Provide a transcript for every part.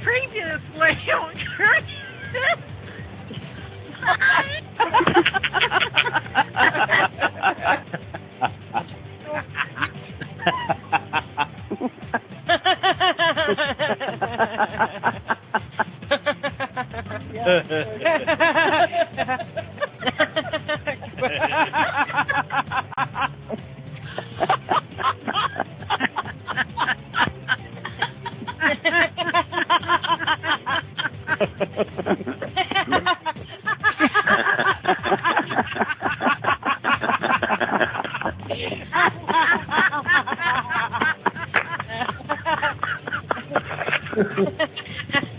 Previously on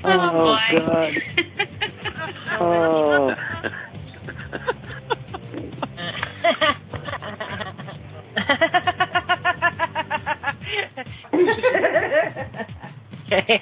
Oh, God. Oh. Okay.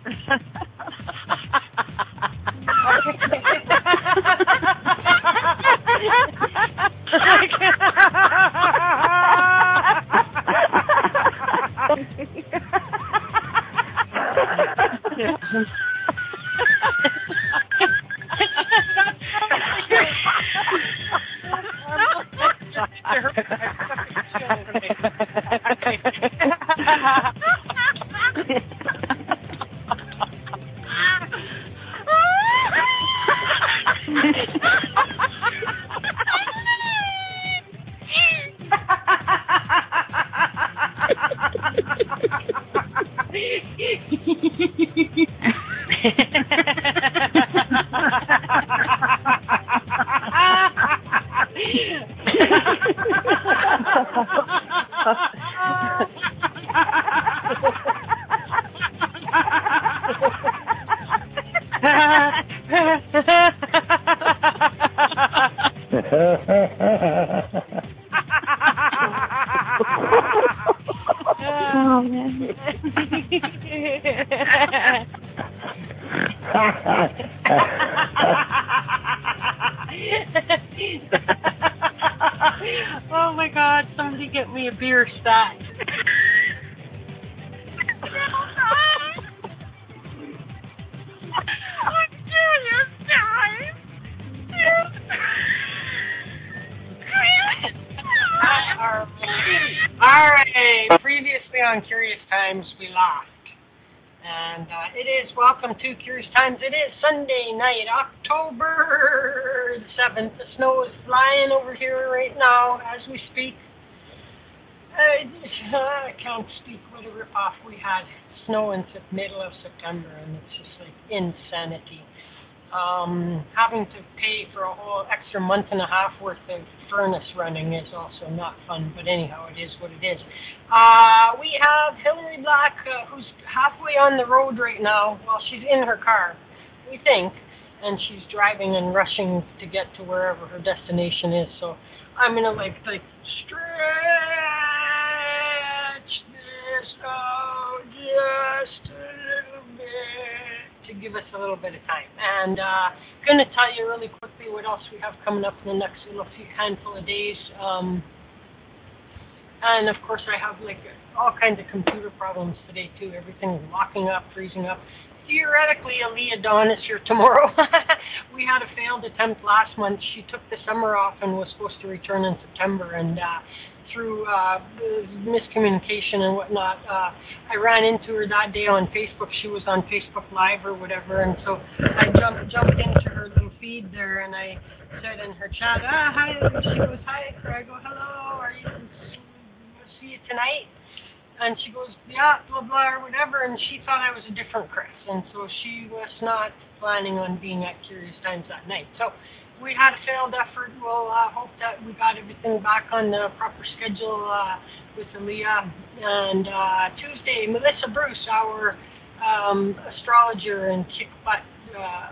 Oh, man. Oh my God, somebody get me a beer stat. All right, previously on Curious Times, we laughed. And it is, welcome to Curious Times. It is Sunday night, October 7th. The snow is flying over here right now as we speak. I can't speak what a ripoff. We had snow in the middle of September, and it's just like insanity. Having to pay for a whole extra month and a half worth of furnace running is also not fun, but anyhow, it is what it is. We have Hillary Black, who's halfway on the road right now. Well, she's in her car, we think, and she's driving and rushing to get to wherever her destination is. So I'm gonna like stretch this out just a little bit to give us a little bit of time. And going to tell you really quickly what else we have coming up in the next few handful of days. And of course I have like all kinds of computer problems today too. Everything's locking up, freezing up. Theoretically, Aaliyah Dawn is here tomorrow. We had a failed attempt last month. She took the summer off and was supposed to return in September, and through miscommunication and whatnot, I ran into her that day on Facebook. She was on Facebook Live or whatever, and so I jumped into her little feed there, and I said in her chat, hi. She goes, hi. I go, hello. Are you? See you tonight? And she goes, yeah, blah, blah, or whatever, and she thought I was a different Chris, and so she was not planning on being at Curious Times that night. So we had a failed effort. We'll hope that we got everything back on the proper schedule with Aaliyah. And Tuesday, Melissa Bruce, our astrologer and kick butt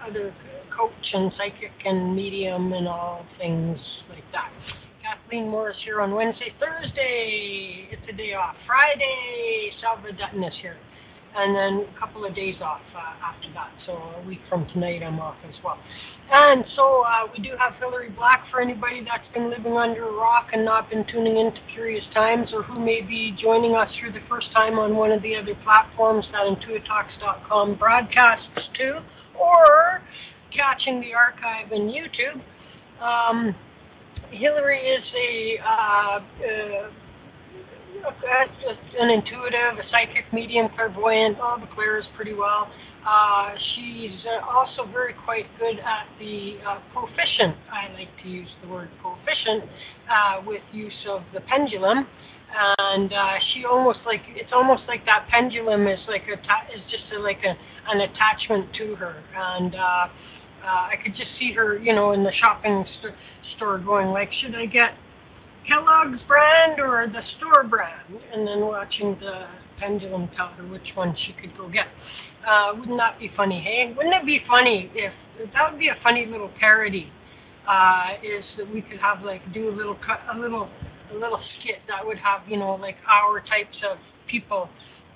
other coach and psychic and medium and all things like that. Kathleen Morris here on Wednesday. Thursday, it's a day off. Friday, Salva Dutton is here. And then a couple of days off after that. So a week from tonight, I'm off as well. And so we do have Hillary Black for anybody that's been living under a rock and not been tuning into Curious Times, or who may be joining us for the first time on one of the other platforms that IntuiTalks.com broadcasts to, or catching the archive in YouTube. Hillary is an intuitive, a psychic, medium, clairvoyant, all the clairs pretty well. She's also quite good at the proficient. I like to use the word proficient with use of the pendulum, and she it's almost like that pendulum is like an attachment to her, and I could just see her, in the shopping store going like, should I get Kellogg's brand or the store brand? And then watching the pendulum tell her which one she could go get. Wouldn't that be funny, hey? Wouldn't it be funny if that would be a funny little parody? Is that we could have do a little skit that would have our types of people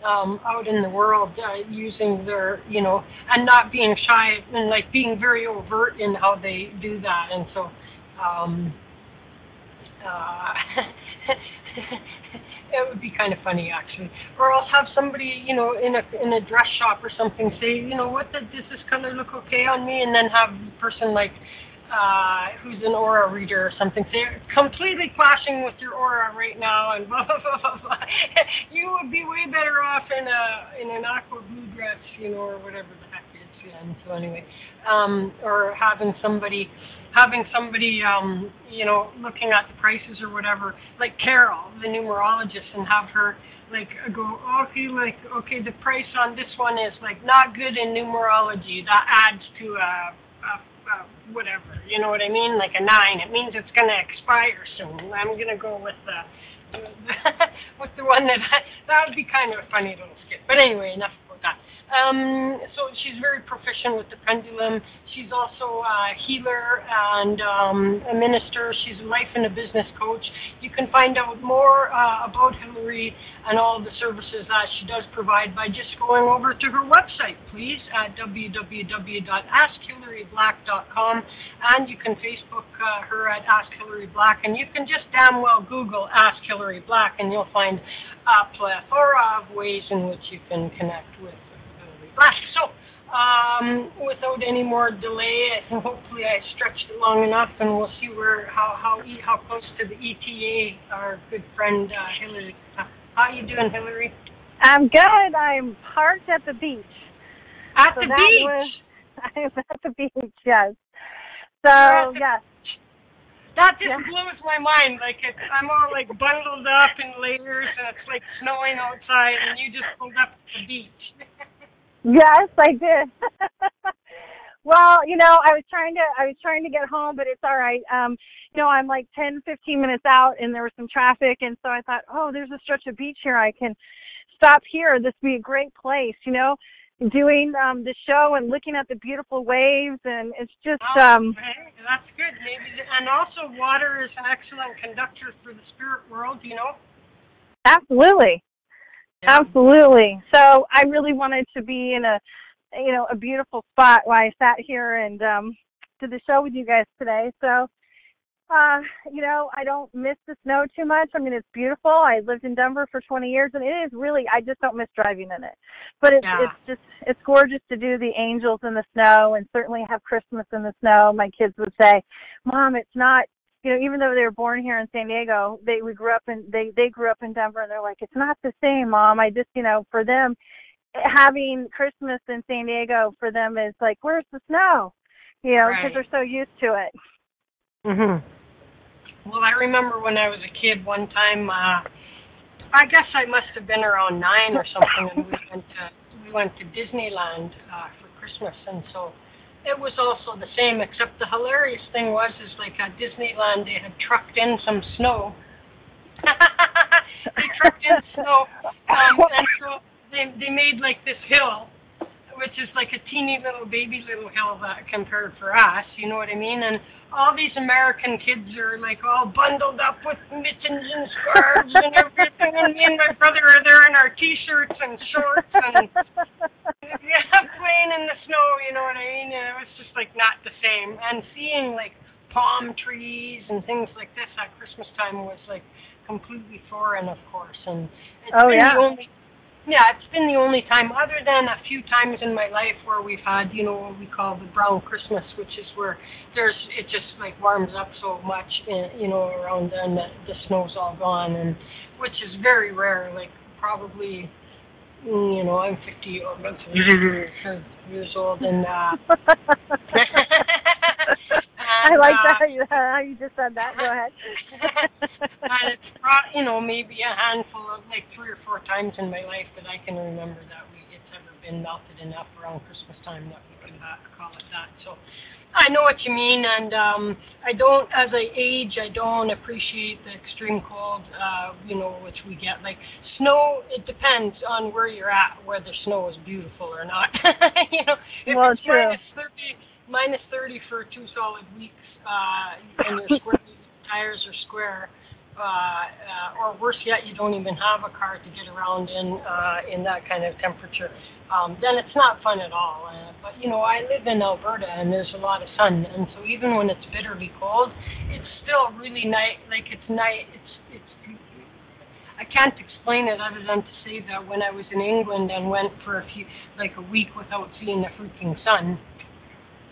out in the world using their and not being shy and being very overt in how they do that, and so it would be kind of funny, actually. Or else have somebody, in a dress shop or something say, does this color look okay on me? And then have the person who's an aura reader or something say, completely clashing with your aura right now, and blah, blah, blah, blah, blah. You would be way better off in an aqua blue dress, or whatever the heck it is. And so anyway, or having somebody looking at the prices or whatever, like Carol, the numerologist, and have her go, okay, the price on this one is not good in numerology. That adds to whatever, you know what I mean? Like a 9. It means it's going to expire soon. I'm going to go with with the one that would be kind of a funny little skit. But anyway, enough about that. So she's very proficient with the pendulum. She's also a healer and a minister. She's a life and a business coach. You can find out more about Hillary and all the services that she does provide by just going over to her website, please, at www.AskHillaryBlack.com. And you can Facebook her at Ask Hillary Black. And you can just damn well Google Ask Hillary Black, and you'll find a plethora of ways in which you can connect with Hillary Black. So, without any more delay, and hopefully I stretched it long enough, and we'll see how close to the ETA our good friend Hillary. How you doing, Hillary? I'm good. I'm parked at the beach. At the beach? I'm at the beach, yes. So, yes. That just blows my mind. I'm all bundled up in layers, and it's snowing outside, and you just pulled up at the beach. Yes, I did. Well, I was trying to get home, but it's all right. I'm 10, 15 minutes out, and there was some traffic, and so I thought, there's a stretch of beach here. I can stop here. This would be a great place, doing the show and looking at the beautiful waves, and it's just okay. That's good. Maybe, and also water is an excellent conductor for the spirit world, Absolutely. Yeah. Absolutely. So I really wanted to be in a beautiful spot while I sat here and did the show with you guys today. So, I don't miss the snow too much. I mean, it's beautiful. I lived in Denver for 20 years, and it is really, I just don't miss driving in it. But it's gorgeous to do the angels in the snow, and certainly have Christmas in the snow. My kids would say, Mom, it's not, even though they were born here in San Diego, they grew up in Denver, and they're like, it's not the same, Mom. I just, for them, having Christmas in San Diego for them is like, where's the snow? Because they're so used to it. Mhm. Well, I remember when I was a kid one time, I guess I must have been around 9 or something, and we went to Disneyland for Christmas, and so it was also the same, except the hilarious thing was at Disneyland they had trucked in some snow. They trucked in snow, and so they made this hill, which is a teeny little baby little hill that compared for us, you know what I mean? And all these American kids are all bundled up with mittens and scarves and everything, and me and my brother are there in our T-shirts and shorts and playing in the snow, you know what I mean? And it was just not the same. and it's Oh, been yeah. the only. Yeah, it's been the only time, other than a few times in my life where we've had, you know, what we call the brown Christmas, which is where it just like warms up so much, you know, around then that the snow's all gone, and which is very rare. Like probably, you know, I'm 50 years old, and I like that how you just said that. Go ahead. And it's, you know, maybe a handful of like 3 or 4 times in my life that I can remember that it's ever been melted enough around Christmas time that we could call it that. So I know what you mean, and I don't, as I age, I don't appreciate the extreme cold, you know, which we get. Like snow, it depends on where you're at, whether snow is beautiful or not. You know, if it's minus 30 for 2 solid weeks, and your tires are square, or worse yet, you don't even have a car to get around in that kind of temperature, then it's not fun at all. But you know, I live in Alberta, and there's a lot of sun, and so even when it's bitterly cold, it's still really nice. Like it's nice. It's I can't explain it other than to say that when I was in England and went for a week without seeing the freaking sun,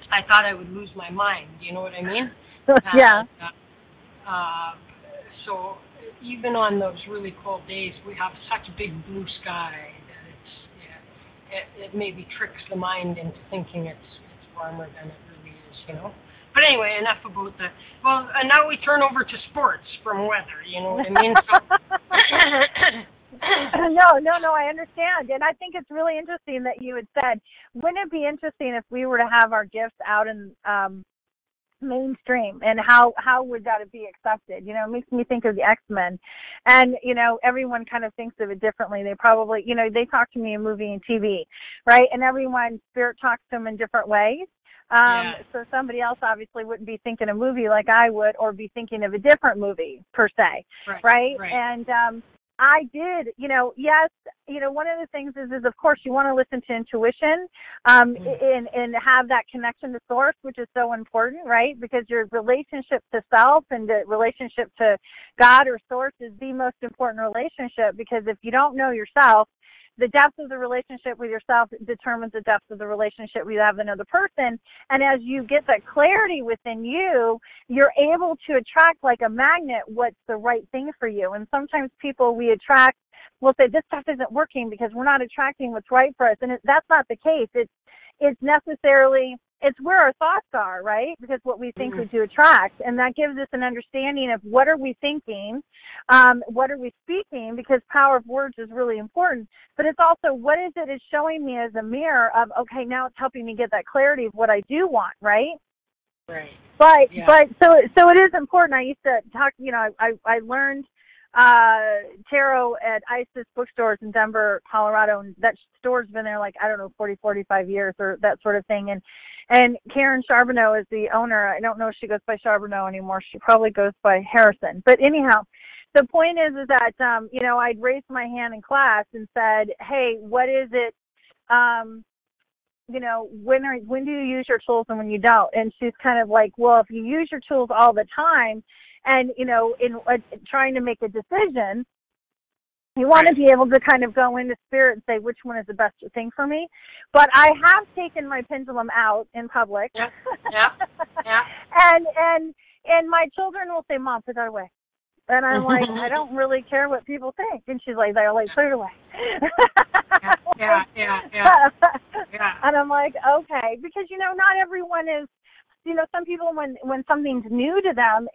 I thought I would lose my mind. You know what I mean? Yeah. So even on those really cold days, we have such big blue sky that it maybe tricks the mind into thinking it's warmer than it really is. You know. But anyway, enough about that. Well, now we turn over to sports from weather. You know what I mean? So, No, I understand. And I think it's really interesting that you had said, wouldn't it be interesting if we were to have our gifts out in mainstream, and how would that be accepted? You know, it makes me think of the X-Men, and you know, everyone kind of thinks of it differently. They probably, you know, they talk to me in movie and TV, right? And everyone spirit talks to them in different ways. So somebody else obviously wouldn't be thinking a movie like I would, or be thinking of a different movie per se, right? And I did, you know, yes, you know, one of the things is of course you want to listen to intuition, and have that connection to source, which is so important, right? Because your relationship to self and the relationship to God or source is the most important relationship, because if you don't know yourself, the depth of the relationship with yourself determines the depth of the relationship you have with another person. And as you get that clarity within you, you're able to attract like a magnet what's the right thing for you. And sometimes people we attract will say, this stuff isn't working because we're not attracting what's right for us. And that's not the case. It's necessarily, it's where our thoughts are, right? Because what we think we do attract. And that gives us an understanding of what are we thinking, what are we speaking, because power of words is really important. But it's also, what is it is showing me as a mirror of, okay, now it's helping me get that clarity of what I do want, right? Right. But so it is important. I used to talk, you know, I learned tarot at ISIS bookstores in Denver, Colorado, and that store's been there like, I don't know, 45 years or that sort of thing. And Karen Charbonneau is the owner. I don't know if she goes by Charbonneau anymore. She probably goes by Harrison. But anyhow, the point is that, you know, I'd raised my hand in class and said, hey, what is it, you know, when do you use your tools and when you don't? And she's kind of like, well, if you use your tools all the time and, you know, in trying to make a decision, you want to be able to kind of go into spirit and say which one is the best thing for me. But I have taken my pendulum out in public. And my children will say, Mom, put that away. And I'm like, I don't really care what people think. And she's like, they're like, put it away. And I'm like, okay. Because, you know, not everyone is, you know, some people when something's new to them,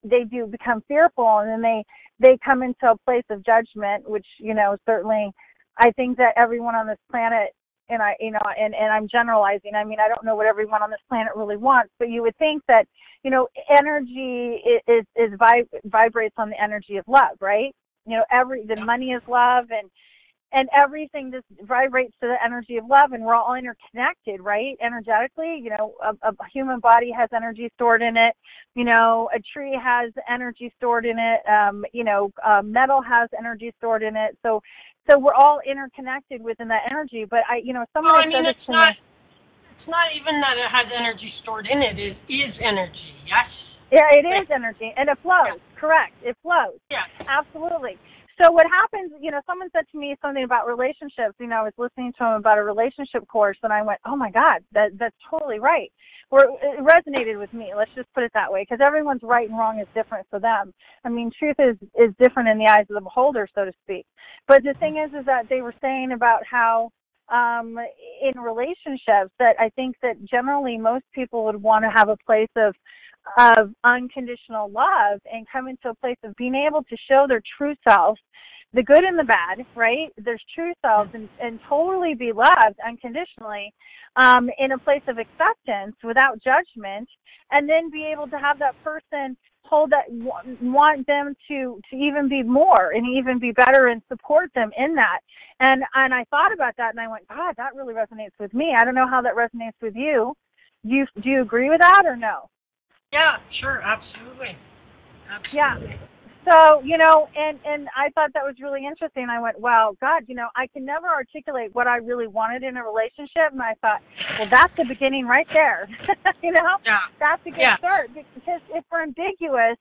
they do become fearful, and then they come into a place of judgment, which, you know, certainly I think that everyone on this planet, and I, you know, and I'm generalizing. I mean, I don't know what everyone on this planet really wants, but you would think that, you know, energy vibrates on the energy of love, right? You know, the money is love, and everything just vibrates to the energy of love, and we're all interconnected, right? Energetically, you know, a human body has energy stored in it. You know, a tree has energy stored in it. You know, metal has energy stored in it. So we're all interconnected within that energy. But someone said it to me. It's not even that it has energy stored in it. It is energy. Yes. Yeah, it is energy, and it flows. Yeah. Correct. It flows. Yeah. Absolutely. So what happens, someone said to me something about relationships. I was listening to him about a relationship course, and I went, oh, my God, that's totally right. Or it resonated with me. Let's just put it that way, because everyone's right and wrong is different for them. I mean, truth is different in the eyes of the beholder, so to speak. But the thing is that they were saying about how in relationships that I think that generally most people would want to have a place of unconditional love and come into a place of being able to show their true self, the good and the bad, right? There's true selves and totally be loved unconditionally in a place of acceptance without judgment, and then be able to have that person hold that, want them to even be more and even be better and support them in that. And I thought about that and I went, God, that really resonates with me. I don't know how that resonates with you. Do you agree with that or no? Yeah, sure, absolutely. Yeah. So, and I thought that was really interesting. I went, wow, God, I can never articulate what I really wanted in a relationship. And I thought, well, that's the beginning right there. Yeah. That's a good start. Because if we're ambiguous,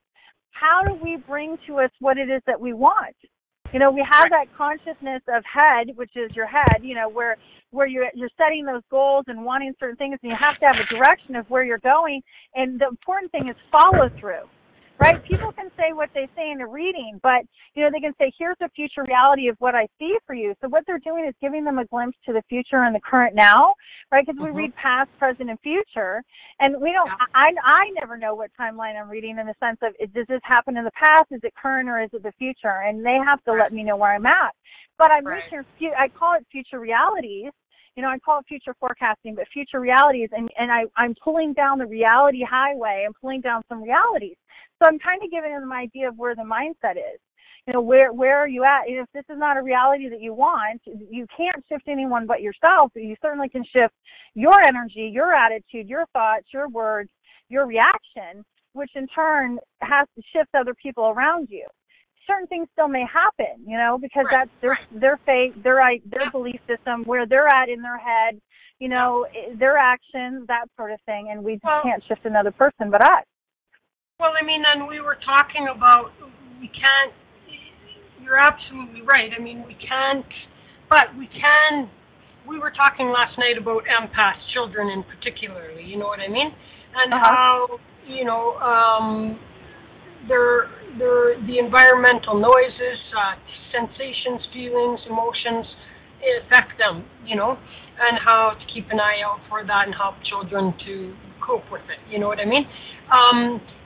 how do we bring to us what it is that we want? We have that consciousness of head, which is your head, where you're setting those goals and wanting certain things, and you have to have a direction of where you're going. And the important thing is follow through. Right? People can say what they say in a reading, but, they can say, here's the future reality of what I see for you. So what they're doing is giving them a glimpse to the future and the current now, right? Because we read past, present, and future. And we don't, I never know what timeline I'm reading in the sense of, does this happen in the past? Is it current or is it the future? And they have to let me know where I'm at. But I'm reaching, I call it future realities. I call it future forecasting, but future realities, and I'm pulling down the reality highway. I'm pulling down some realities. So I'm kind of giving them an idea of where the mindset is. Where are you at? If this is not a reality that you want, you can't shift anyone but yourself. But you certainly can shift your energy, your attitude, your thoughts, your words, your reaction, which in turn has to shift other people around you. Certain things still may happen, because that's their faith, their belief system, where they're at in their head, their actions, that sort of thing, and we just can't shift another person but us. Well, I mean, and we were talking about we can't. You're absolutely right. I mean, we can't, but we can. We were talking last night about empath children in particularly. You know what I mean? And how the environmental noises, sensations, feelings, emotions affect them, and how to keep an eye out for that and help children to cope with it. You know what I mean?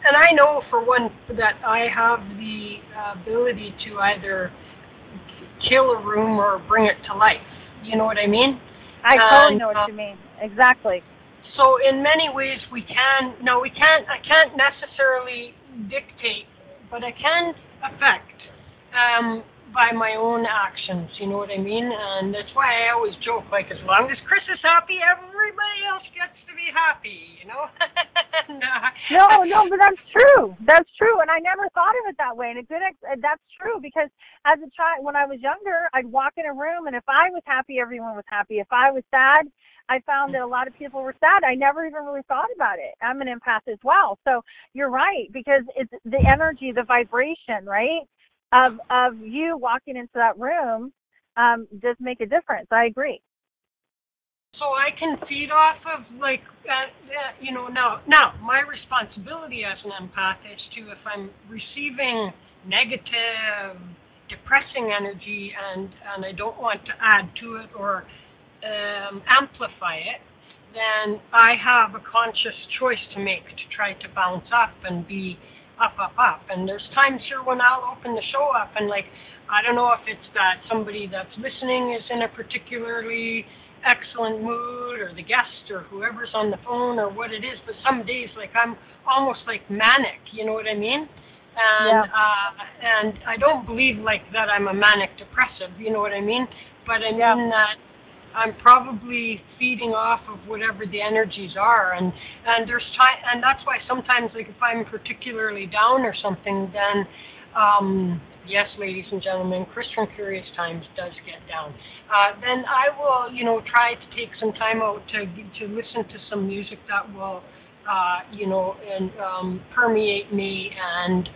And I know for one that I have the ability to either kill a room or bring it to life. You know what I mean? I totally know what you mean. Exactly. So in many ways I can't necessarily dictate, but I can affect by my own actions, you know what I mean? And that's why I always joke, like, as long as Chris is happy, everybody else gets to be happy, No, but that's true. That's true, and I never thought of it that way. And that's true, because as a child, when I was younger, I'd walk in a room, and if I was happy, everyone was happy. If I was sad, I found that a lot of people were sad. I never even really thought about it. I'm an empath as well. So you're right, because it's the energy, the vibration, right, of you walking into that room does make a difference. I agree. So I can feed off of, now my responsibility as an empath is to, if I'm receiving negative, depressing energy and I don't want to add to it or amplify it, then I have a conscious choice to make to try to bounce up and be up. And there's times here when I'll open the show up and, I don't know if it's that somebody that's listening is in a particularly excellent mood, or the guest or whoever's on the phone, or what it is, but some days I'm almost manic, you know what I mean? And I don't believe that I'm a manic depressive, you know what I mean? But I mean that I'm probably feeding off of whatever the energies are, and there's time, and that's why sometimes if I'm particularly down or something, then yes, ladies and gentlemen, Chris from Curious Times does get down. Then I will, try to take some time out to listen to some music that will, permeate me and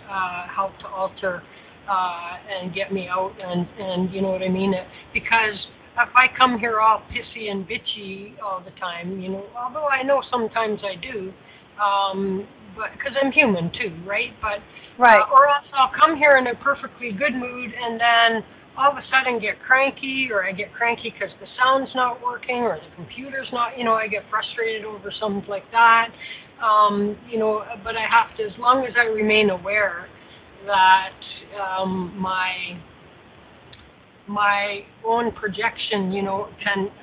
help to alter and get me out, and you know what I mean? Because if I come here all pissy and bitchy all the time, you know, although I know sometimes I do, but because I'm human too, right? But right. Or else I'll come here in a perfectly good mood, and then all of a sudden get cranky, or I get cranky because the sound's not working, or the computer's not, you know, I get frustrated over something like that. You know, but I have to, as long as I remain aware that my own projection, you know,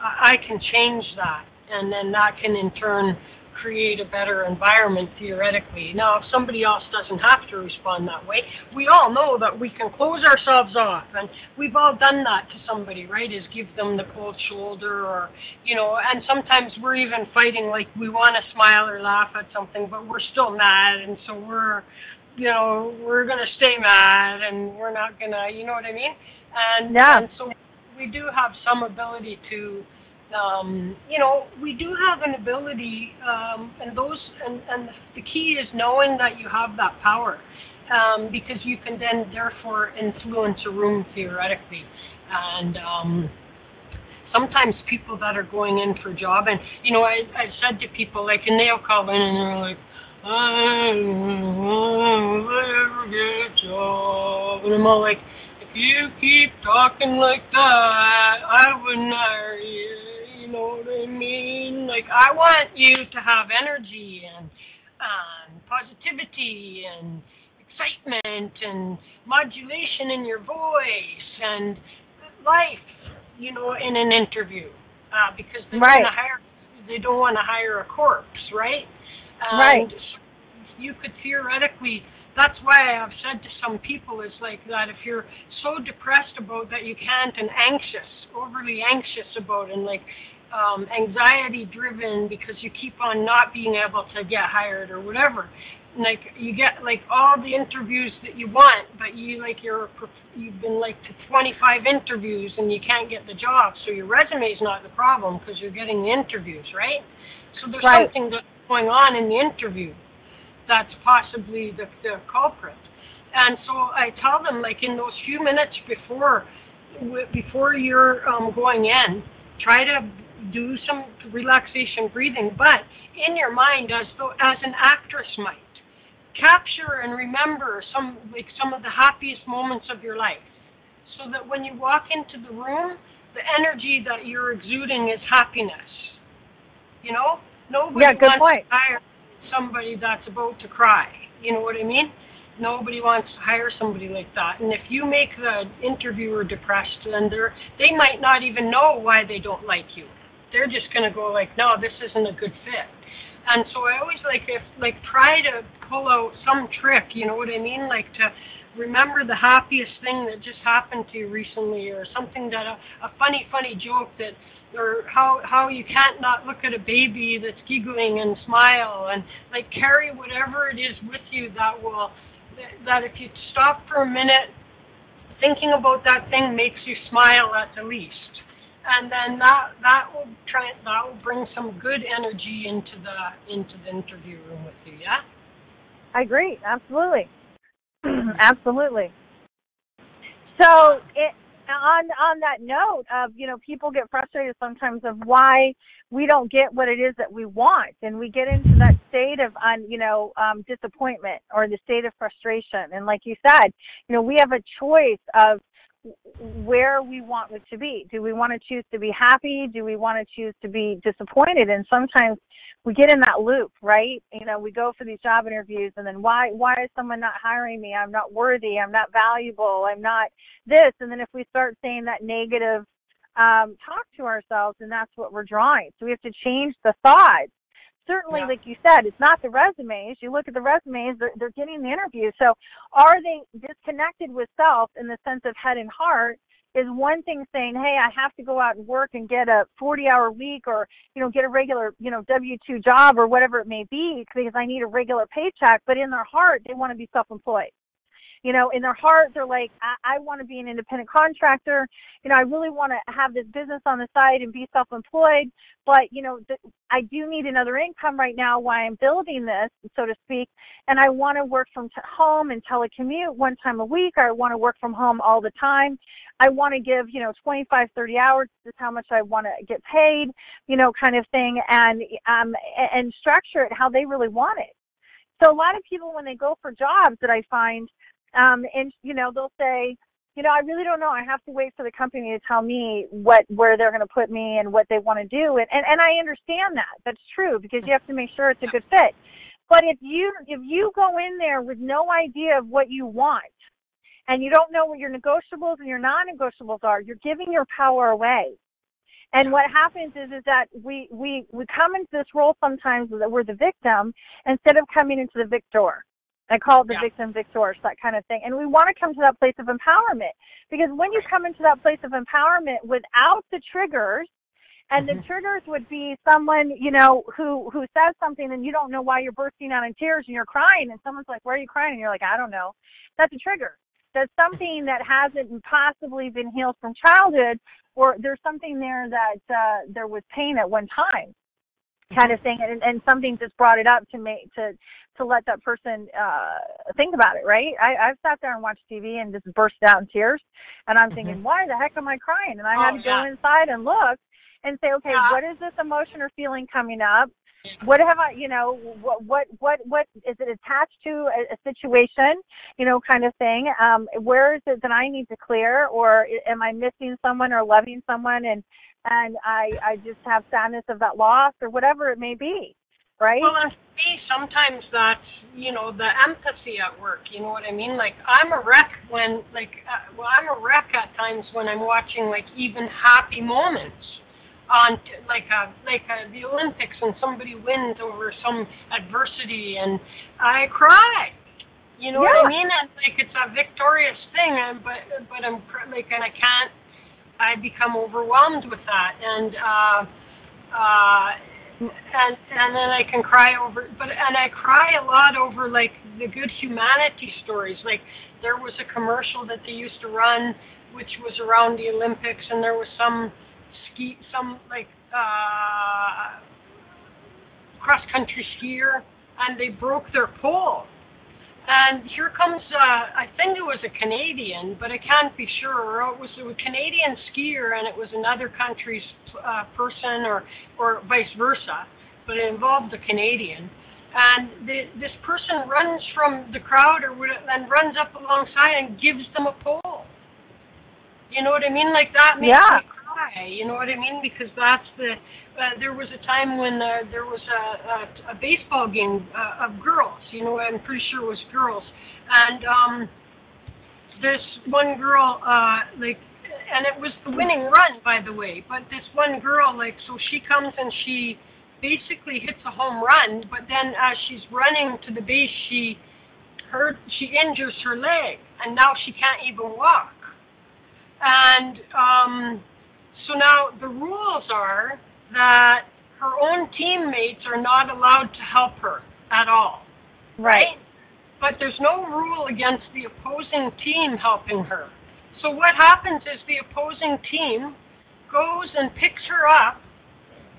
I can change that, and then that can in turn create a better environment theoretically. Now, if somebody else doesn't have to respond that way, we all know that we can close ourselves off, and we've all done that to somebody, right, is give them the cold shoulder, or, you know, and sometimes we're even fighting, like we want to smile or laugh at something, but we're still mad, and so we're going to stay mad, and we're not going to, you know what I mean? And so we do have some ability to, you know, we do have an ability, and the key is knowing that you have that power, because you can then therefore influence a room theoretically. And sometimes people that are going in for a job, and, you know, I've said to people, like, and they'll call in and they're like, I will ever get a job. And I'm all like, if you keep talking like that, I wouldn't hire you. You know what I mean? Like, I want you to have energy and positivity and excitement and modulation in your voice and life, you know, in an interview, because they don't want to hire a corpse, right? And you could theoretically, that's why I've said to some people, is like that if you're so depressed about that you can't, and anxious, overly anxious about, and like anxiety driven because you keep on not being able to get hired or whatever, like you get like all the interviews that you want, but you've been like to 25 interviews and you can't get the job, so your resume is not the problem because you're getting the interviews, right? So there's something that's going on in the interview that's possibly the culprit. And so I tell them, like, in those few minutes before you're going in, try to do some relaxation breathing, but in your mind, as an actress might, capture and remember some of the happiest moments of your life, so that when you walk into the room, the energy that you're exuding is happiness. You know, nobody wants to hire somebody that's about to cry. You know what I mean? Nobody wants to hire somebody like that. And if you make the interviewer depressed, then they might not even know why they don't like you. They're just going to go like, no, this isn't a good fit. And so I always try to pull out some trick, you know what I mean? Like to remember the happiest thing that just happened to you recently, or something that a funny joke that, or how you can't not look at a baby that's giggling and smile, and like carry whatever it is with you that if you stop for a minute, thinking about that thing makes you smile at the least. And then that will bring some good energy into the interview room with you, yeah? I agree, absolutely. Absolutely. So on that note of, you know, people get frustrated sometimes of why we don't get what it is that we want, and we get into that state of disappointment, or the state of frustration. And like you said, you know, we have a choice of where we want it to be. Do we want to choose to be happy? Do we want to choose to be disappointed? And sometimes we get in that loop, right? You know, we go for these job interviews, and then why is someone not hiring me? I'm not worthy. I'm not valuable. I'm not this. And then if we start saying that negative talk to ourselves, and that's what we're drawing. So we have to change the thoughts. Certainly, like you said, it's not the resumes. You look at the resumes, they're getting the interview. So are they disconnected with self in the sense of head and heart? Is one thing saying, hey, I have to go out and work and get a 40-hour week, or, you know, get a regular, you know, W-2 job or whatever it may be, because I need a regular paycheck. But in their heart, they want to be self-employed. You know, in their heart, they're like, I want to be an independent contractor. You know, I really want to have this business on the side and be self-employed. But, you know, I do need another income right now while I'm building this, so to speak. And I want to work from home and telecommute one time a week. I want to work from home all the time. I want to give, you know, 25, 30 hours. This is how much I want to get paid, you know, kind of thing. And structure it how they really want it. So a lot of people, when they go for jobs that I find, and, you know, they'll say, you know, I really don't know. I have to wait for the company to tell me where they're going to put me and what they want to do. And I understand that. That's true, because you have to make sure it's a good fit. But if you go in there with no idea of what you want, and you don't know what your negotiables and your non-negotiables are, you're giving your power away. And what happens is that we come into this role sometimes that we're the victim instead of coming into the victor. I call it the victim victor, that kind of thing. And we want to come to that place of empowerment, because when you come into that place of empowerment without the triggers, and the triggers would be someone, you know, who says something and you don't know why you're bursting out in tears and you're crying, and someone's like, why are you crying? And you're like, I don't know. That's a trigger. That's something that hasn't possibly been healed from childhood, or there's something there that there was pain at one time, kind of thing, and something just brought it up to let that person think about it, right? I've sat there and watched TV and just burst out in tears, and I'm thinking, why the heck am I crying? And I had to go inside and look and say, okay, what is this emotion or feeling coming up? What have I, you know, what is it attached to a situation, you know, kind of thing? Where is it that I need to clear, or am I missing someone or loving someone, and I just have sadness of that loss, or whatever it may be, right? Well, and for me, sometimes that's, you know, the empathy at work. You know what I mean? Like, I'm a wreck when, I'm a wreck at times when I'm watching, like, even happy moments on the Olympics, and somebody wins over some adversity, and I cry. You know what I mean? And like, it's a victorious thing, but I'm like, and I become overwhelmed with that, and then I can cry over, and I cry a lot over like the good humanity stories. Like, there was a commercial that they used to run, which was around the Olympics, and there was some cross-country skier, and they broke their pole. And here comes, I think it was a Canadian, but I can't be sure. It was a Canadian skier, and it was another country's person, or vice versa, but it involved a Canadian. And this person runs from the crowd and runs up alongside and gives them a pole. You know what I mean? Like, that makes me cry. You know what I mean? Because that's there was a time when there was a baseball game of girls. You know, I'm pretty sure it was girls. And this one girl, and it was the winning run, by the way. But this one girl, so she comes and she basically hits a home run. But then as she's running to the base, she injures her leg, and now she can't even walk. And so now the rules are that her own teammates are not allowed to help her at all. Right? But there's no rule against the opposing team helping her. So what happens is the opposing team goes and picks her up,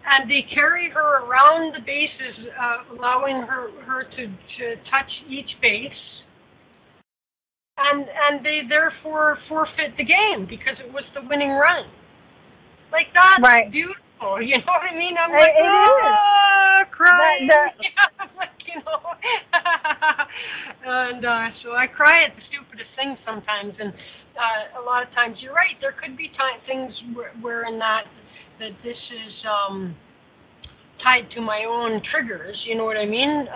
and they carry her around the bases, allowing her to touch each base. And they therefore forfeit the game because it was the winning run. Like, that's beautiful. You know what I mean? I'm like, crying. Like, you know. And so I cry at the stupidest things sometimes. And a lot of times, you're right, there could be things where in that this is tied to my own triggers. You know what I mean?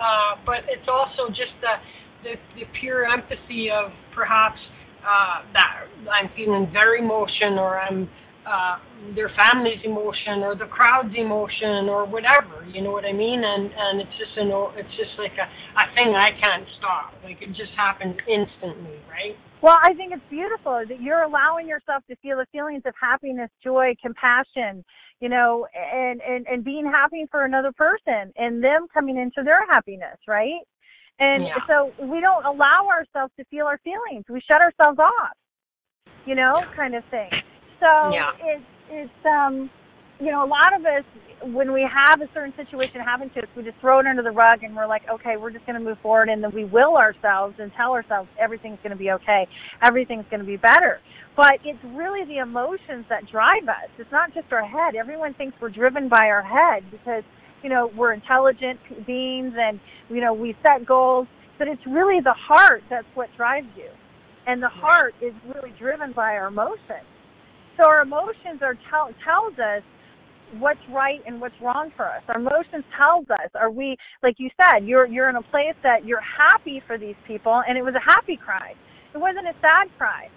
But it's also just the pure empathy of perhaps that I'm feeling their emotion, or I'm their family's emotion, or the crowd's emotion, or whatever. You know what I mean? And it's just like a thing I can't stop. Like, it just happens instantly, right? Well, I think it's beautiful that you're allowing yourself to feel the feelings of happiness, joy, compassion, you know, and being happy for another person, and them coming into their happiness, right? And so we don't allow ourselves to feel our feelings. We shut ourselves off, kind of thing. So it's a lot of us, when we have a certain situation happen to us, we just throw it under the rug and we're like, okay, we're just going to move forward, and then we will ourselves and tell ourselves everything's going to be okay, everything's going to be better. But it's really the emotions that drive us. It's not just our head. Everyone thinks we're driven by our head because, we're intelligent beings and, we set goals, but it's really the heart that's what drives you. And the heart is really driven by our emotions. So our emotions tells us what's right and what's wrong for us. Our emotions tells us, are we, like you said, you're in a place that you're happy for these people, and it was a happy cry. It wasn't a sad cry.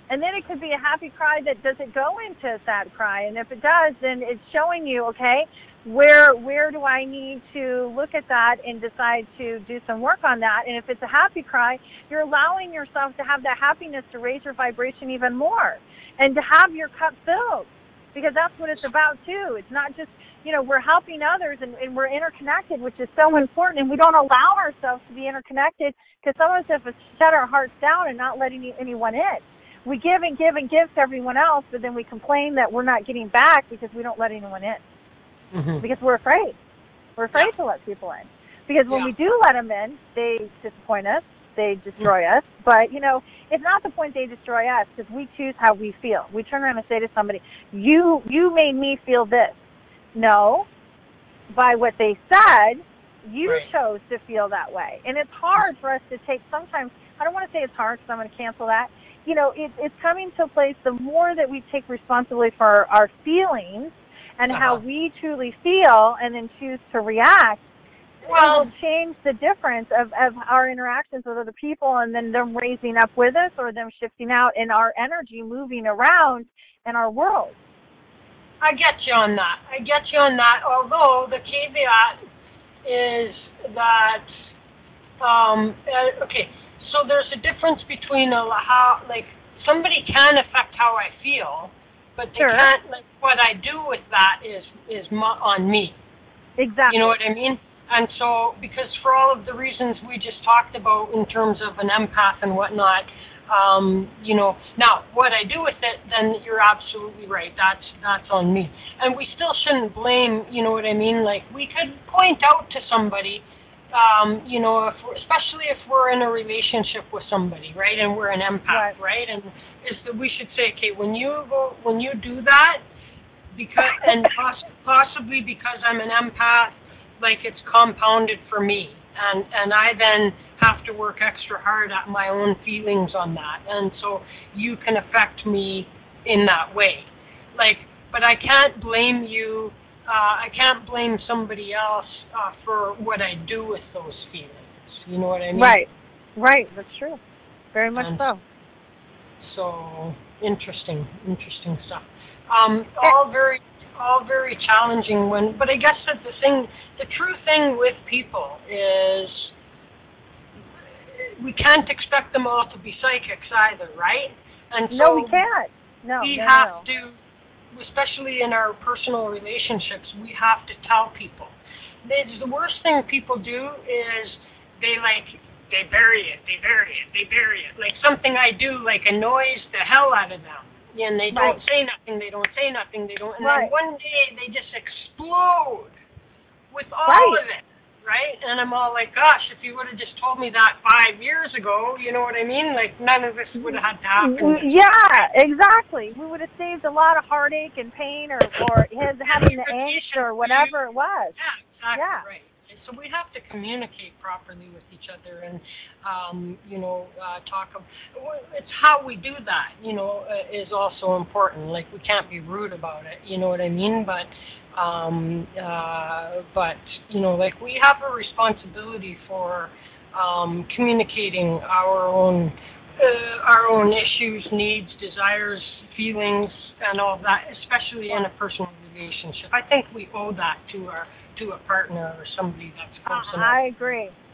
And then it could be a happy cry that doesn't go into a sad cry. And if it does, then it's showing you, okay, where do I need to look at that and decide to do some work on that? And if it's a happy cry, you're allowing yourself to have that happiness to raise your vibration even more and to have your cup filled, because that's what it's about too. It's not just, we're helping others and we're interconnected, which is so important, and we don't allow ourselves to be interconnected because some of us have shut our hearts down and not letting anyone in. We give and give and give to everyone else, but then we complain that we're not getting back because we don't let anyone in. Mm-hmm. Because we're afraid. We're afraid to let people in. Because when we do let them in, they disappoint us, they destroy us. But, it's not the point they destroy us, because we choose how we feel. We turn around and say to somebody, you made me feel this. No, by what they said, you chose to feel that way. And it's hard for us to take sometimes. I don't want to say it's hard because I'm going to cancel that. It's coming to a place, the more that we take responsibility for our feelings and how we truly feel and then choose to react, it will change the difference of our interactions with other people, and then them raising up with us or them shifting out and our energy moving around in our world. I get you on that. Although the caveat is that, so there's a difference between how, somebody can affect how I feel, but they can't, what I do with that is on me. Exactly. You know what I mean? And so, because for all of the reasons we just talked about in terms of an empath and whatnot, now what I do with it, then you're absolutely right. That's on me. And we still shouldn't blame, you know what I mean? We could point out to somebody, especially if we're in a relationship with somebody, right? And we're an empath, right? And we should say, okay, when you do that, because and possibly because I'm an empath, it's compounded for me, and I then have to work extra hard at my own feelings on that, and so you can affect me in that way, but I can't blame you. I can't blame somebody else for what I do with those feelings. You know what I mean? Right. That's true. Very much so. So interesting stuff. All very challenging. But I guess that the true thing with people is we can't expect them all to be psychics either, right? And so no, we can't. We have to. Especially in our personal relationships, we have to tell people. The worst thing people do is they bury it. Something I do annoys the hell out of them. And they don't say nothing, and then one day they just explode with all of it, right? And I'm all like, gosh, if you would have just told me that 5 years ago, you know what I mean? None of this would have had to happen. Yeah, exactly. We would have saved a lot of heartache and pain or his having the angst or whatever it was. Yeah, exactly, right. So we have to communicate properly with each other and, talk. It's how we do that, is also important. We can't be rude about it, you know what I mean? But we have a responsibility for communicating our own issues, needs, desires, feelings, and all that, especially in a personal relationship. I think we owe that to a partner or somebody that's close enough.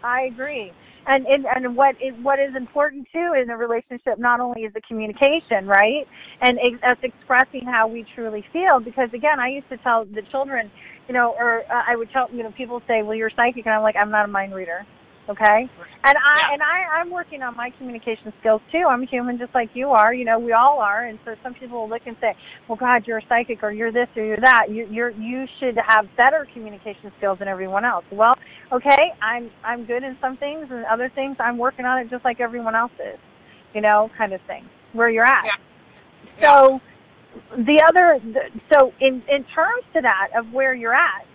I agree. And what is important too in a relationship not only is the communication, right? And us expressing how we truly feel. Because again, I used to tell the children, I would tell people say, well, you're psychic, and I'm like, I'm not a mind reader. Okay, and I'm working on my communication skills too. I'm human just like you are. You know, we all are. And so some people will look and say, "Well, God, you're a psychic, or you're this, or you're that. You should have better communication skills than everyone else." Well, okay, I'm good in some things, and other things I'm working on it just like everyone else is. You know, kind of thing. Where you're at. Yeah. So so in terms to that of where you're at.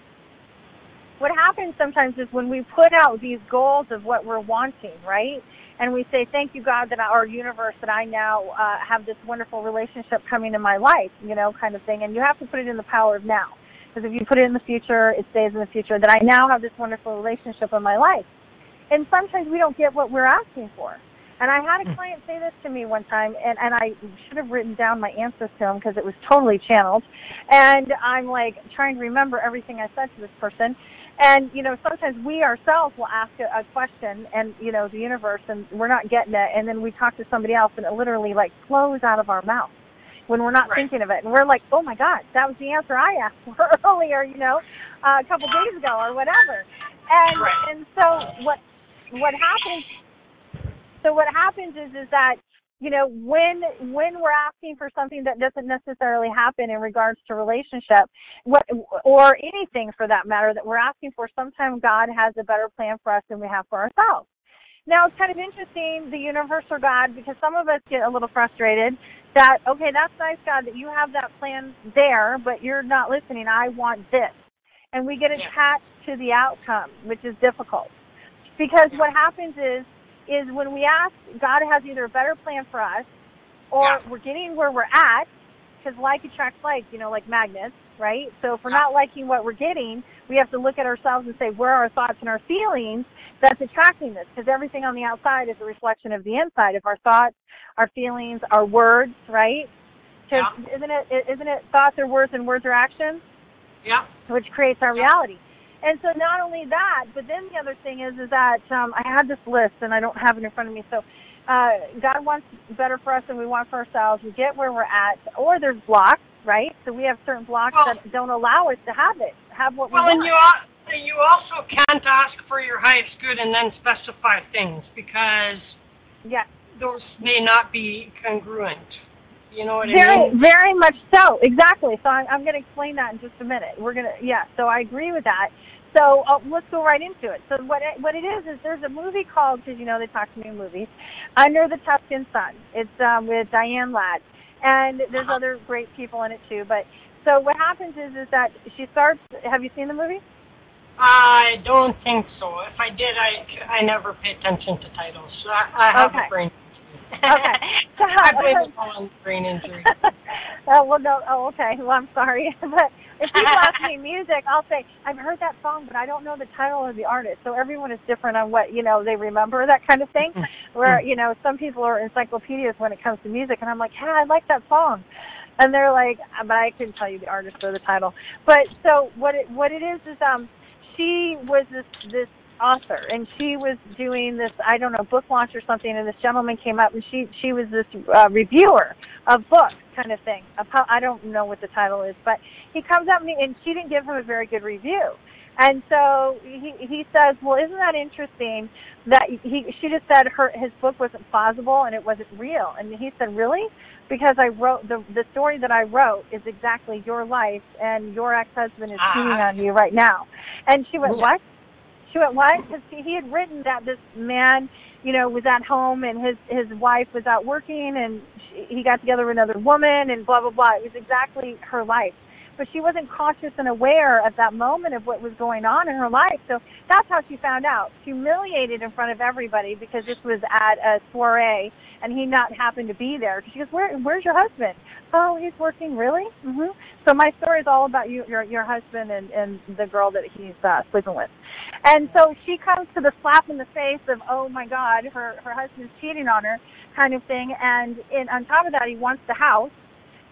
What happens sometimes is when we put out these goals of what we're wanting, right? And we say, thank you, God, or universe, that I now have this wonderful relationship coming in my life, you know, kind of thing. And you have to put it in the power of now. Because if you put it in the future, it stays in the future, that I now have this wonderful relationship in my life. And sometimes we don't get what we're asking for. And I had a client say this to me one time, and I should have written down my answers to him because it was totally channeled. And I'm like trying to remember everything I said to this person. And, you know, sometimes we ourselves will ask a question and, you know, the universe, and we're not getting it. And then we talk to somebody else and it literally, like, flows out of our mouth when we're not thinking of it. And we're like, oh, my God, that was the answer I asked for earlier, you know, a couple days ago or whatever. And so what happens is that, you know, when we're asking for something that doesn't necessarily happen in regards to relationship, or anything for that matter that we're asking for, sometimes God has a better plan for us than we have for ourselves. Now, it's kind of interesting, the universe or God, because some of us get a little frustrated that, okay, that's nice, God, that you have that plan there, but you're not listening. I want this. And we get attached to the outcome, which is difficult. Because what happens is when we ask, God has either a better plan for us, or we're getting where we're at, because like attracts like, you know, like magnets, right? So if we're not liking what we're getting, we have to look at ourselves and say, where are our thoughts and our feelings that's attracting this? Because everything on the outside is a reflection of the inside, of our thoughts, our feelings, our words, right? Because isn't it thoughts are words and words are actions? Yeah. Which creates our reality. And so not only that, but then the other thing is that I had this list, and I don't have it in front of me. So God wants better for us than we want for ourselves. We get where we're at, or there's blocks, right? So we have certain blocks that don't allow us to have what we want. And you also can't ask for your highest good and then specify things, because those may not be congruent. You know what I mean? Very much so. Exactly. So I'm going to explain that in just a minute. So I agree with that. So let's go right into it. So what it is there's a movie called, because, you know, they talk to me in movies, Under the Tuscan Sun. It's with Diane Ladd. And there's other great people in it too. But so what happens is that she starts, have you seen the movie? I don't think so. If I did, I never pay attention to titles. So I have a brain. Okay. I blame it on brain injury. Okay. Well, I'm sorry. But if people ask me music, I'll say, I've heard that song, but I don't know the title or the artist. So everyone is different on what, you know, they remember, that kind of thing. Where, you know, some people are encyclopedias when it comes to music, and I'm like, I like that song. And they're like, but I couldn't tell you the artist or the title. But so what it is she was this author, and she was doing this, I don't know, book launch or something, and this gentleman came up, and she was this reviewer of books kind of thing. I don't know what the title is, but he comes up and she didn't give him a very good review. And so he says, well, isn't that interesting that she just said his book wasn't plausible and it wasn't real. And he said, really? Because I wrote, the story that I wrote is exactly your life, and your ex-husband is cheating on you right now. And she went, what? She went, what? Because he had written that this man, you know, was at home and his wife was out working, and he got together with another woman and blah, blah, blah. It was exactly her life. But she wasn't conscious and aware at that moment of what was going on in her life. So that's how she found out. Humiliated in front of everybody, because this was at a soiree and he not happened to be there. She goes, where's your husband? Oh, he's working. Really? Mm-hmm. So my story is all about your husband and the girl that he's sleeping with. And so she comes to the slap in the face of, oh my God, her husband's cheating on her kind of thing. And on top of that, he wants the house,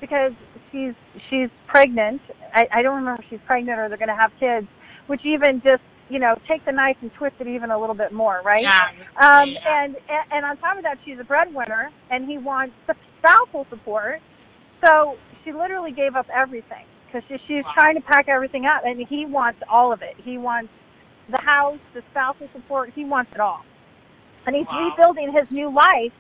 because she's pregnant. I don't remember if she's pregnant or they're going to have kids, which even just, you know, take the knife and twist it even a little bit more, right? Yeah. And on top of that, she's a breadwinner, and he wants spousal support. So she literally gave up everything, because she's trying to pack everything up, and he wants all of it. He wants the house, the spousal support. He wants it all. And he's rebuilding his new life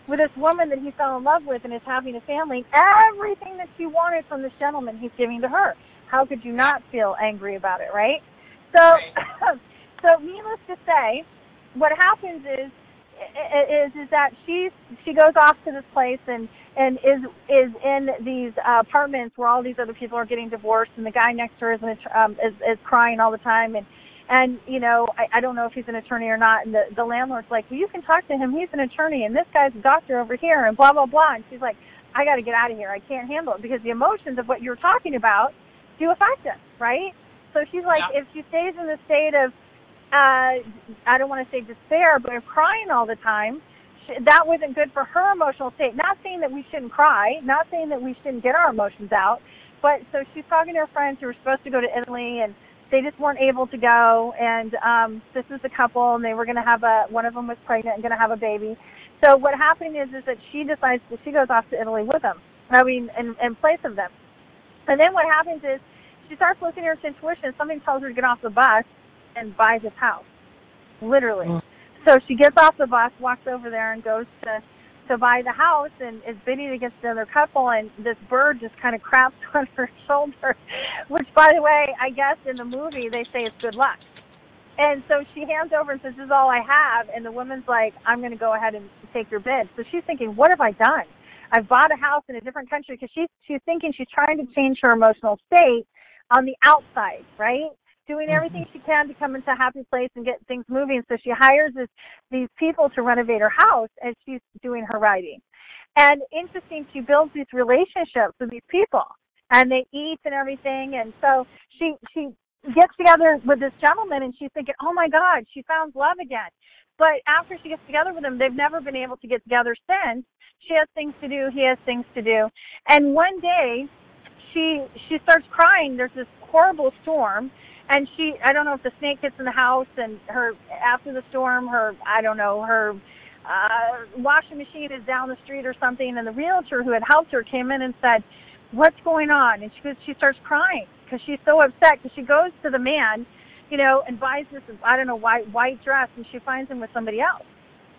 with this woman that he fell in love with and is having a family. Everything that she wanted from this gentleman, he's giving to her. How could you not feel angry about it, right? So, so needless to say, what happens is that she goes off to this place and is in these apartments where all these other people are getting divorced, and the guy next to her is crying all the time, and you know, I don't know if he's an attorney or not, and the landlord's like, well, you can talk to him, he's an attorney, and this guy's a doctor over here, and blah blah blah, and she's like, I got to get out of here, I can't handle it, because the emotions of what you're talking about do affect us, right? So she's like, if she stays in the state of I don't want to say despair, but of crying all the time, that wasn't good for her emotional state. Not saying that we shouldn't cry, not saying that we shouldn't get our emotions out, but so she's talking to her friends who were supposed to go to Italy, and they just weren't able to go, and this is the couple, and they were going to have one of them was pregnant and going to have a baby. So what happened is that she decides that she goes off to Italy with them, in place of them. And then what happens is she starts listening to her intuition, something tells her to get off the bus and buy his house, literally. So she gets off the bus, walks over there, and goes to buy the house, and is bidding against another couple, and this bird just kind of craps on her shoulder, which, by the way, I guess in the movie they say it's good luck. And so she hands over and says, this is all I have, and the woman's like, I'm going to go ahead and take your bid. So she's thinking, what have I done? I've bought a house in a different country, because she's thinking she's trying to change her emotional state on the outside, right? Doing everything she can to come into a happy place and get things moving. So she hires these people to renovate her house as she's doing her writing. And interesting, she builds these relationships with these people, and they eat and everything. And so she gets together with this gentleman, and she's thinking, oh my God, she found love again. But after she gets together with him, they've never been able to get together since. She has things to do, he has things to do. And one day she starts crying. There's this horrible storm. And I don't know if the snake gets in the house, and after the storm, her washing machine is down the street or something, and the realtor who had helped her came in and said, what's going on? And she starts crying because she's so upset, because she goes to the man, you know, and buys this, I don't know, white dress, and she finds him with somebody else.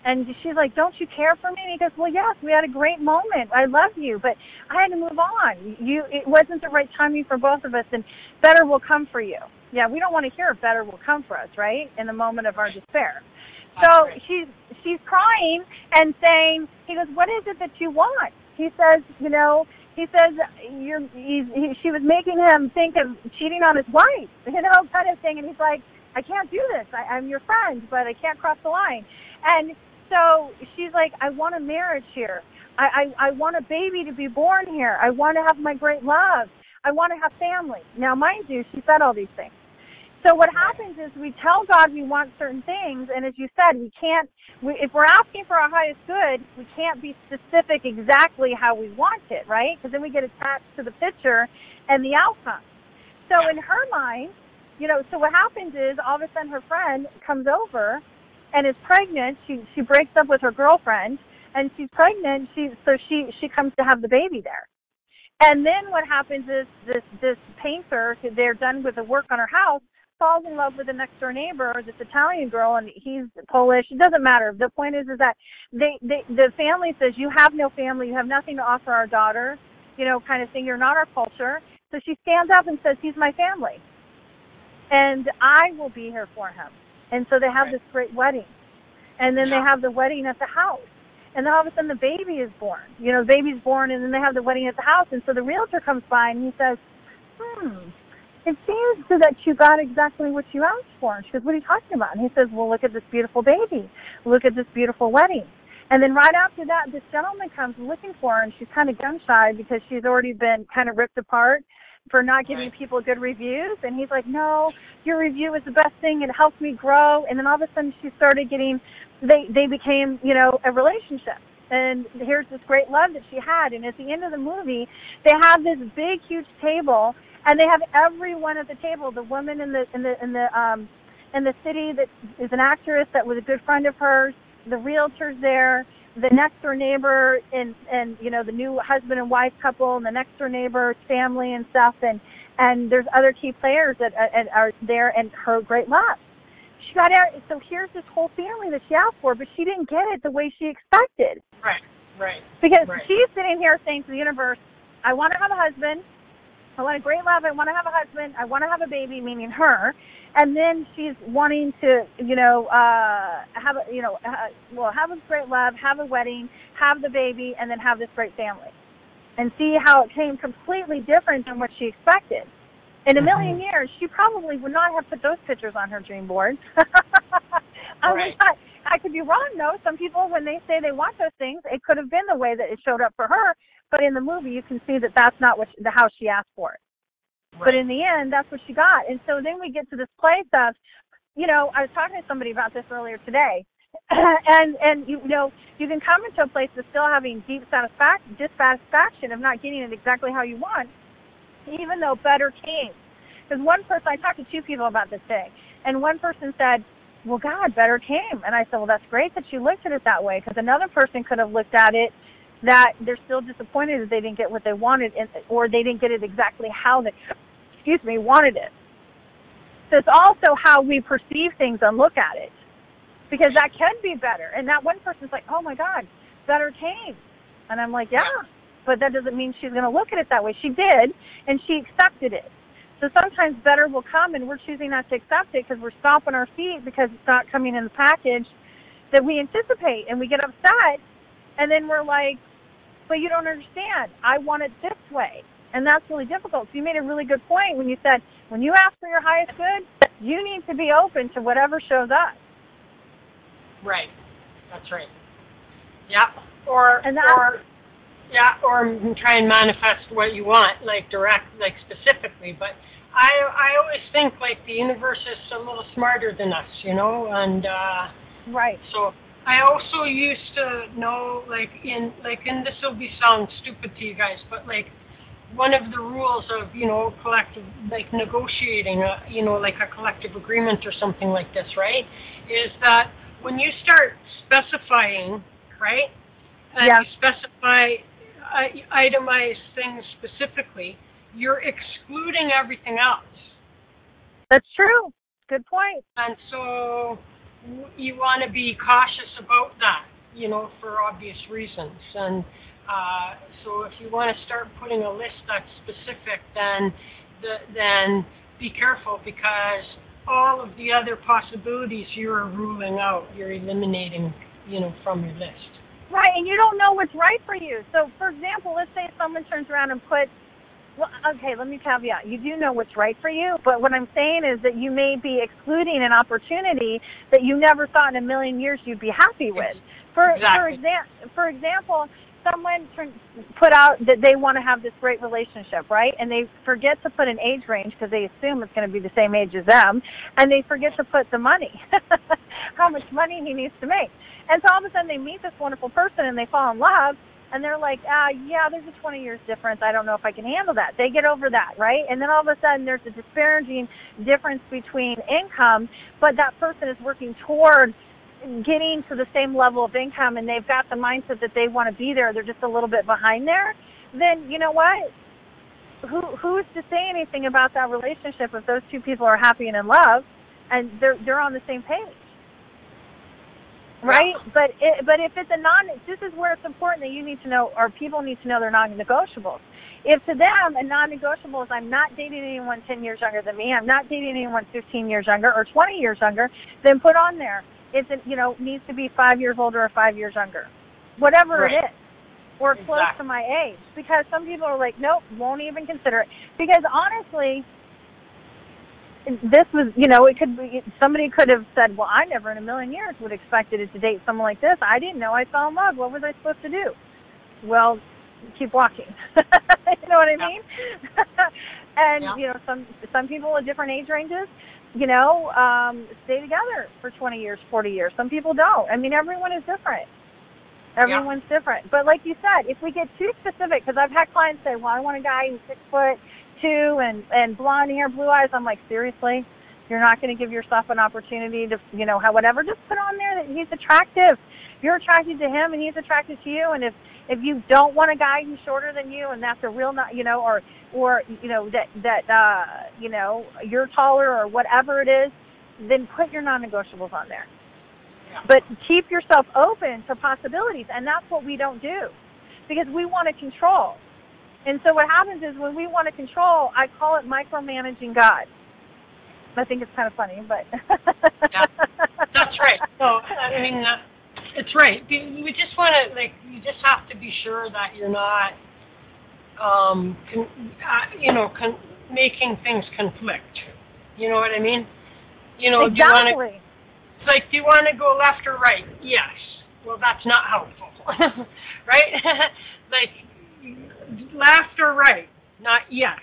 And she's like, don't you care for me? And he goes, well, yes, we had a great moment. I love you, but I had to move on. It wasn't the right timing for both of us, and better will come for you. Yeah, we don't want to hear better will come for us, right, in the moment of our despair. So she's crying and saying, he goes, what is it that you want? He says, she was making him think of cheating on his wife, kind of thing. And he's like, I can't do this. I'm your friend, but I can't cross the line. And so she's like, I want a marriage here. I want a baby to be born here. I want to have my great love. I want to have family. Now, mind you, she said all these things. So what happens is we tell God we want certain things, and as you said, if we're asking for our highest good, we can't be specific exactly how we want it, right? Because then we get attached to the picture and the outcome. So in her mind, so what happens is all of a sudden her friend comes over and is pregnant. She breaks up with her girlfriend, and she's pregnant. She comes to have the baby there. And then what happens is this painter, they're done with the work on her house, falls in love with the next door neighbor, this Italian girl, and he's Polish. It doesn't matter. The point is that the family says, you have no family, you have nothing to offer our daughter, kind of thing. You're not our culture. So she stands up and says, he's my family, and I will be here for him. And so they have this great wedding, and then they have the wedding at the house. And then all of a sudden the baby is born. The baby's born, and then they have the wedding at the house. And so the realtor comes by, and he says, it seems that you got exactly what you asked for. And she goes, what are you talking about? And he says, well, look at this beautiful baby. Look at this beautiful wedding. And then right after that, this gentleman comes looking for her, and she's kind of gun-shy because she's already been kind of ripped apart for not giving people good reviews. And he's like, no, your review is the best thing. It helped me grow. And then all of a sudden she started getting, they became, a relationship. And here's this great love that she had. And at the end of the movie, they have this big, huge table, and they have everyone at the table. The woman in the city that is an actress that was a good friend of hers, the realtor's there, the next door neighbor, and the new husband and wife couple, and the next door neighbor's family and stuff, and there's other key players that are there, and her great love. she got out. So here's this whole family that she asked for, but she didn't get it the way she expected. Right. Because she's sitting here saying to the universe, I want to have a husband. I want a great love. I want to have a husband. I want to have a baby, meaning her. And then she's wanting to, have a great love, have a wedding, have the baby, and then have this great family. And see how it came completely different than what she expected. In a million years, she probably would not have put those pictures on her dream board. I could be wrong, though. Some people, when they say they want those things, it could have been the way that it showed up for her. But in the movie, you can see that that's not how she asked for it. Right. But in the end, that's what she got. And so then we get to this place of, I was talking to somebody about this earlier today. and you can come into a place of still having deep dissatisfaction of not getting it exactly how you want, even though better came. Because one person, I talked to two people about this thing, and one person said, well, God, better came. And I said, well, that's great that you looked at it that way, because another person could have looked at it that they're still disappointed that they didn't get what they wanted, or they didn't get it exactly how they, wanted it. So it's also how we perceive things and look at it, because that can be better. And that one person's like, oh, my God, better came. And I'm like, yeah, but that doesn't mean she's going to look at it that way. She did, and she accepted it. So sometimes better will come, and we're choosing not to accept it because we're stomping our feet because it's not coming in the package that we anticipate, and we get upset, and then we're like, but you don't understand. I want it this way. And that's really difficult. So you made a really good point when you said, when you ask for your highest good, you need to be open to whatever shows up. Right. That's right. Yeah. Or try and manifest what you want, specifically. But I always think, the universe is a little smarter than us, and right. So I also used to know, and this will sound stupid to you guys, but one of the rules of, collective, negotiating, a collective agreement or something like this, right, is that when you start specifying, right, and you specify, itemize things specifically, you're excluding everything else. That's true. Good point. And so you want to be cautious about that, for obvious reasons. And so if you want to start putting a list that's specific, then be careful, because all of the other possibilities you're ruling out, you're eliminating, from your list. Right, and you don't know what's right for you. So, for example, let's say someone turns around and puts, let me caveat. You do know what's right for you, but what I'm saying is that you may be excluding an opportunity that you never thought in a million years you'd be happy with. For example, someone put out that they want to have this great relationship, right? And they forget to put an age range because they assume it's going to be the same age as them, and they forget to put the money, how much money he needs to make. And so all of a sudden they meet this wonderful person and they fall in love, and they're like, there's a 20 years difference. I don't know if I can handle that. They get over that, right? And then all of a sudden there's a disparaging difference between income, but that person is working toward getting to the same level of income, and they've got the mindset that they want to be there. They're just a little bit behind there. Then you know what? Who's to say anything about that relationship if those two people are happy and in love, and they're on the same page? Right? But if it's this is where it's important that you need to know, or people need to know, their non-negotiables. If to them a non-negotiable is I'm not dating anyone 10 years younger than me, I'm not dating anyone 15 years younger or 20 years younger, then put on there, it needs to be 5 years older or 5 years younger, whatever it is, or close to my age. Because some people are like, nope, won't even consider it. Because honestly, this was, it could be, somebody could have said, well, I never in a million years would have expected it to date someone like this. I didn't know I fell in love. What was I supposed to do? Well, keep walking. You know what I mean? And, some people at different age ranges, stay together for 20 years, 40 years. Some people don't. I mean, everyone is different. Everyone's different. But like you said, if we get too specific, because I've had clients say, well, I want a guy who's 6'2" and blonde hair, blue eyes. I'm like, seriously? You're not going to give yourself an opportunity to, whatever. Just put on there that he's attractive. You're attracted to him and he's attracted to you. And if you don't want a guy who's shorter than you, and that's a real, you're taller or whatever it is, then put your non-negotiables on there. Yeah. But keep yourself open to possibilities, and that's what we don't do because we want to control. And so what happens is when we want to control, I call it micromanaging God. I think it's kind of funny, but... Yeah, that's right. So, I mean, it's right. You just want to, like, you just have to be sure that you're not, making things conflict. You know what I mean? You know, exactly. Do you want to go left or right? Yes. Well, that's not helpful, right? Like, left or right, not yes.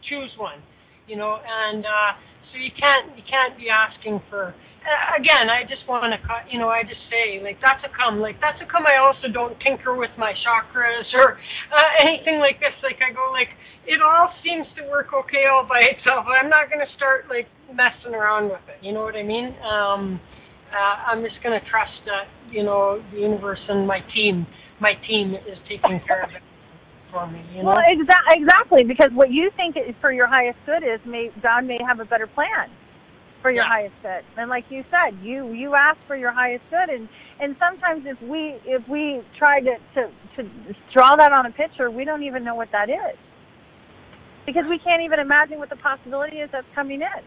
Choose one, you know, and so you can't be asking for. Again, I just want to, I just say, like, that's a come. I also don't tinker with my chakras or anything like this. Like, I go, like, it all seems to work okay all by itself. I'm not going to start, like, messing around with it. You know what I mean? I'm just going to trust that, you know, the universe and my team is taking care of it for me, you know? Well, exactly, because what you think is for your highest good is God may have a better plan for your highest good. And like you said, you ask for your highest good, and sometimes if we try to draw that on a picture, we don't even know what that is. Because we can't even imagine what the possibility is that's coming in.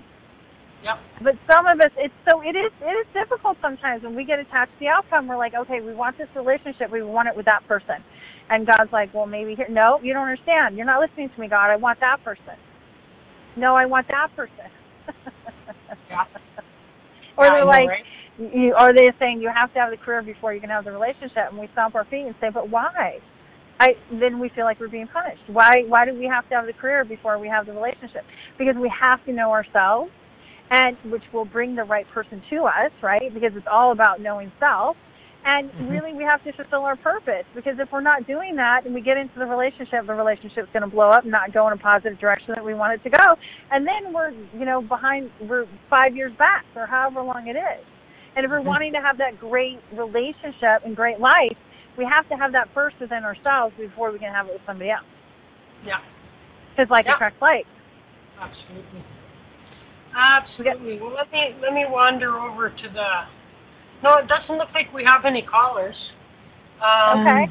Yep. But some of us, it is difficult sometimes when we get attached to the outcome. We're like, okay, we want this relationship, we want it with that person. And God's like, well, maybe here. No, you don't understand. You're not listening to me, God. I want that person. No, I want that person. Yeah. Or they're like, right? Or they're saying you have to have the career before you can have the relationship, and we stomp our feet and say, but why? Then we feel like we're being punished. Why do we have to have the career before we have the relationship? Because we have to know ourselves, and which will bring the right person to us, right? Because it's all about knowing self. And really, we have to fulfill our purpose, because if we're not doing that and we get into the relationship's going to blow up and not go in a positive direction that we want it to go. And then we're 5 years back or however long it is. And if we're wanting to have that great relationship and great life, we have to have that first within ourselves before we can have it with somebody else. Yeah. Because like attracts like. Absolutely. Absolutely. Well, let me wander over to the... No, it doesn't look like we have any callers. Okay.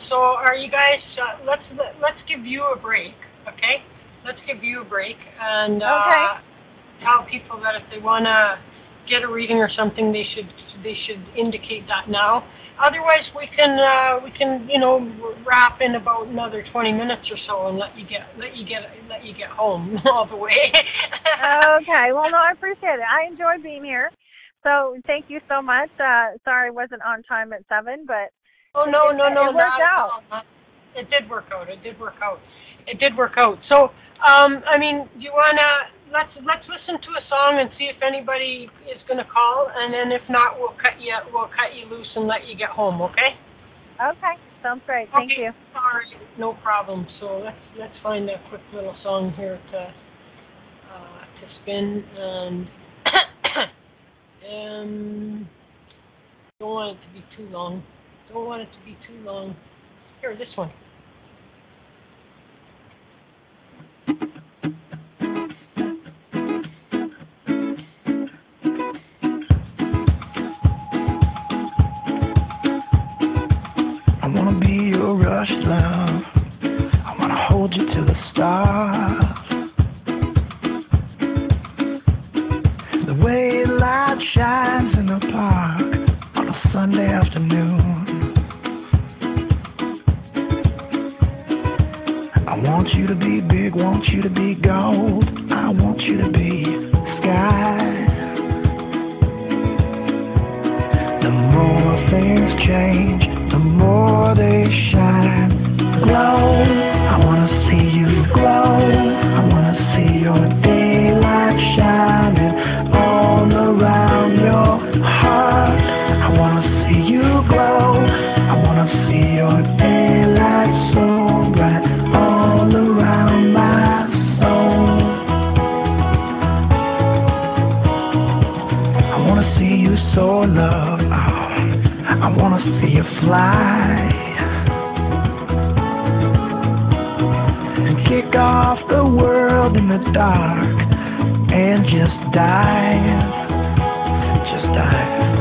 So are you guys, let's give you a break, okay? Let's give you a break and tell people that if they want to get a reading or something, they should indicate that now. Otherwise, we can wrap in about another 20 minutes or so and let you get home all the way. Okay. Well, no, I appreciate it. I enjoy being here. So thank you so much. Sorry I wasn't on time at 7, but no, it worked out. It did work out. So, I mean, do you wanna let's listen to a song and see if anybody is gonna call, and then if not, we'll cut you loose and let you get home. Okay? Okay. Sounds great. Thank you. All right. No problem. So let's find a quick little song here to spin and. Don't want it to be too long. Here, this one. I wanna be your rush love. I wanna hold you to the stars. The way light shines in the park on a Sunday afternoon. I want you to be big, want you to be gold. I want you to be sky. The more things change, the more they shine. Glow, I wanna see you glow. I wanna see your daylight shining all around your heart. I wanna see you glow. I wanna see your daylight so bright all around my soul. I wanna see you soar, love. I wanna see you fly and kick off the world in the dark and just just dive. Just dive.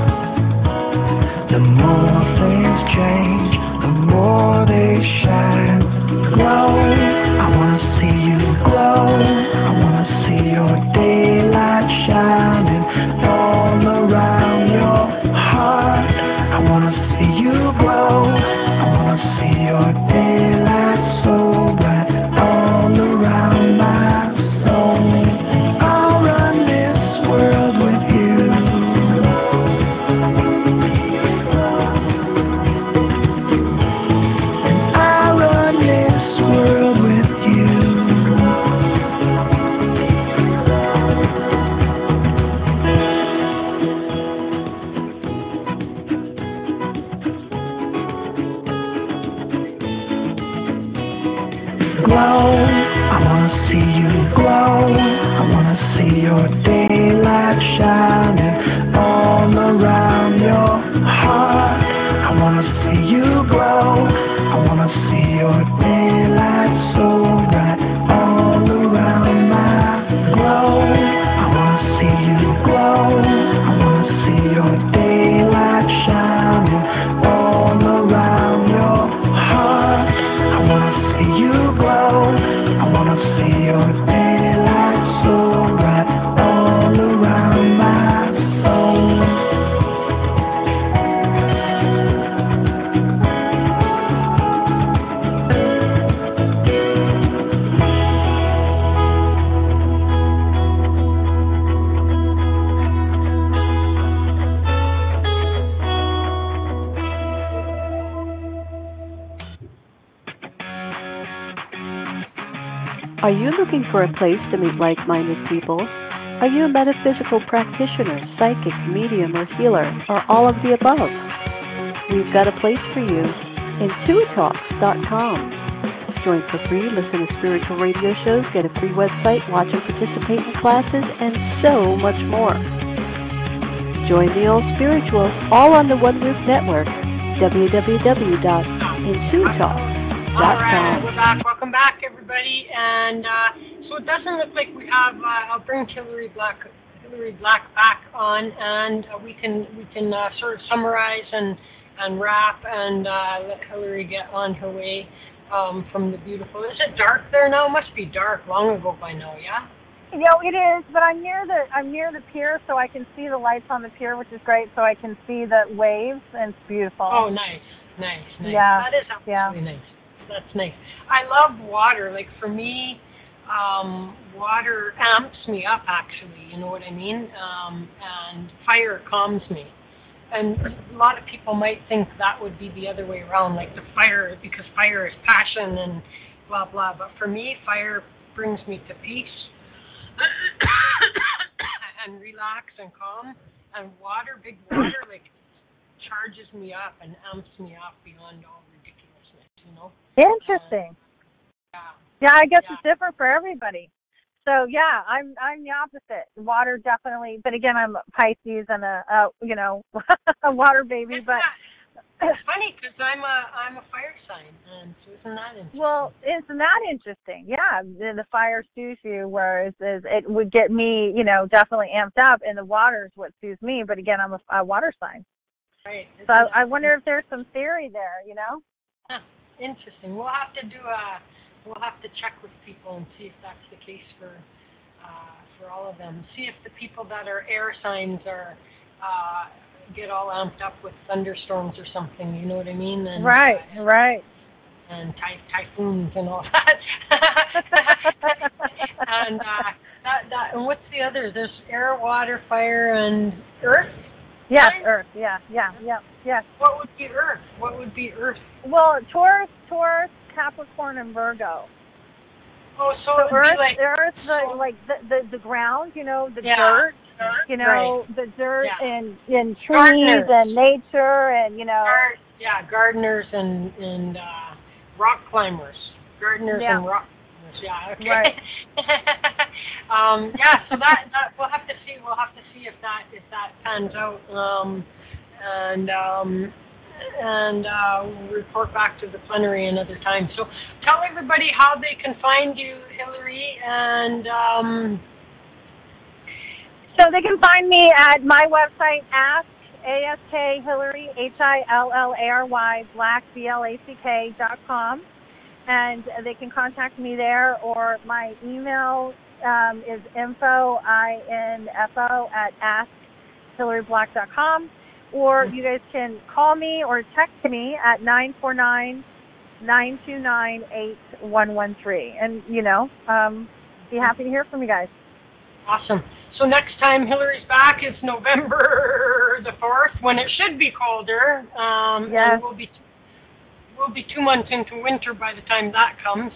The more things change, the more they shine. Glow, I wanna see you glow. I wanna see your daylight shining all around your heart. I wanna see you glow. I wanna see your daylight so bright all around my soul. I'll run this world with you. Glow, I wanna see you glow. I wanna see your daylight shining all around your heart. I wanna see you glow. I wanna see your daylight so bright all around my glow. I wanna see you glow. I wanna see your daylight shining all around your heart. I wanna see you glow. I wanna see your daylight so bright all around my soul. Are you looking for a place to meet like-minded people? Are you a metaphysical practitioner, psychic, medium, or healer, or all of the above? We've got a place for you. IntuiTalks.com. Join for free, listen to spiritual radio shows, get a free website, watch and participate in classes, and so much more. Join the old spirituals, all on the One Roof Network, www.IntuiTalks.com. All right, we're back. Welcome back, everybody. And so it doesn't look like we have. I'll bring Hillary Black back on, and we can sort of summarize and wrap, and let Hillary get on her way from the beautiful. Is it dark there now? It must be dark long ago by now. Yeah. You know, it is, but I'm near the pier, so I can see the lights on the pier, which is great. So I can see the waves, and it's beautiful. Oh, nice. Yeah. That is absolutely nice. That's nice. I love water. Like, for me, water amps me up, actually. You know what I mean? And fire calms me. And a lot of people might think that would be the other way around, like the fire, because fire is passion and blah, blah. But for me, fire brings me to peace and relax and calm. And water, big water, like, charges me up and amps me up beyond all ridiculousness, you know? Interesting. Yeah, I guess it's different for everybody. So yeah, I'm the opposite. Water definitely, but again, I'm a Pisces and a water baby. But it's funny because I'm a fire sign, and so isn't that interesting? Well, isn't that interesting? Yeah, the fire soothes you, whereas it would get me, definitely amped up, and the water is what soothes me. But again, I'm a water sign. Right. So I wonder if there's some theory there, Huh. Interesting. We'll have to check with people and see if that's the case for all of them. See if the people that are air signs are get all amped up with thunderstorms or something. You know what I mean? And, right. And typhoons and all that. And and what's the other? There's air, water, fire, and earth. Yeah, Earth. Yeah. What would be Earth? Well, Taurus, Capricorn, and Virgo. Oh, so Earth, like the ground, the dirt, right. The dirt and trees gardeners. And nature and gardeners and rock climbers. Gardeners and rock climbers. Yeah, okay. Right. So that we'll have to see. We'll have to see if that pans out. And we'll report back to the plenary another time. So tell everybody how they can find you, Hillary, and So they can find me at my website, Ask Hillary, HILLARY, Black, BLACK.com. And they can contact me there, or my email is info, at AskHillaryBlack.com. Or you guys can call me or text me at 949-929-8113. And, be happy to hear from you guys. Awesome. So next time Hillary's back is November the 4th, when it should be colder. Yes. And we'll be 2 months into winter by the time that comes.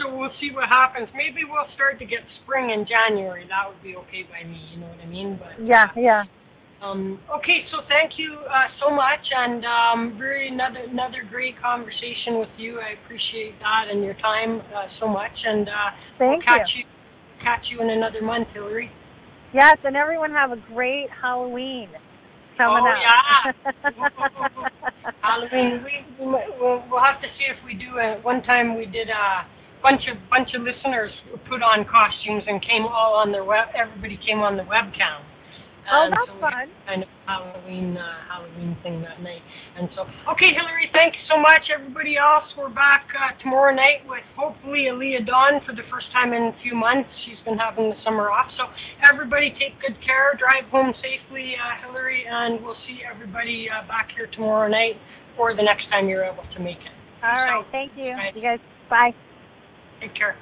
So we'll see what happens. Maybe we'll start to get spring in January. That would be okay by me, you know what I mean? But yeah. Okay, so thank you so much, and really another great conversation with you. I appreciate that and your time so much, and we'll catch you in another month, Hillary. Yes, and everyone have a great Halloween coming up. Yeah. Halloween. We'll have to see if we do it. One time we did a bunch of listeners put on costumes and came all on their everybody came on the webcam. Oh, that's so fun. Kind of Halloween thing that night. And so, okay, Hillary, thank you so much. Everybody else, we're back tomorrow night with hopefully Aaliyah Dawn for the first time in a few months. She's been having the summer off. So everybody take good care. Drive home safely, Hillary, and we'll see everybody back here tomorrow night or the next time you're able to make it. All right. Thank you. Right. You guys, bye. Take care.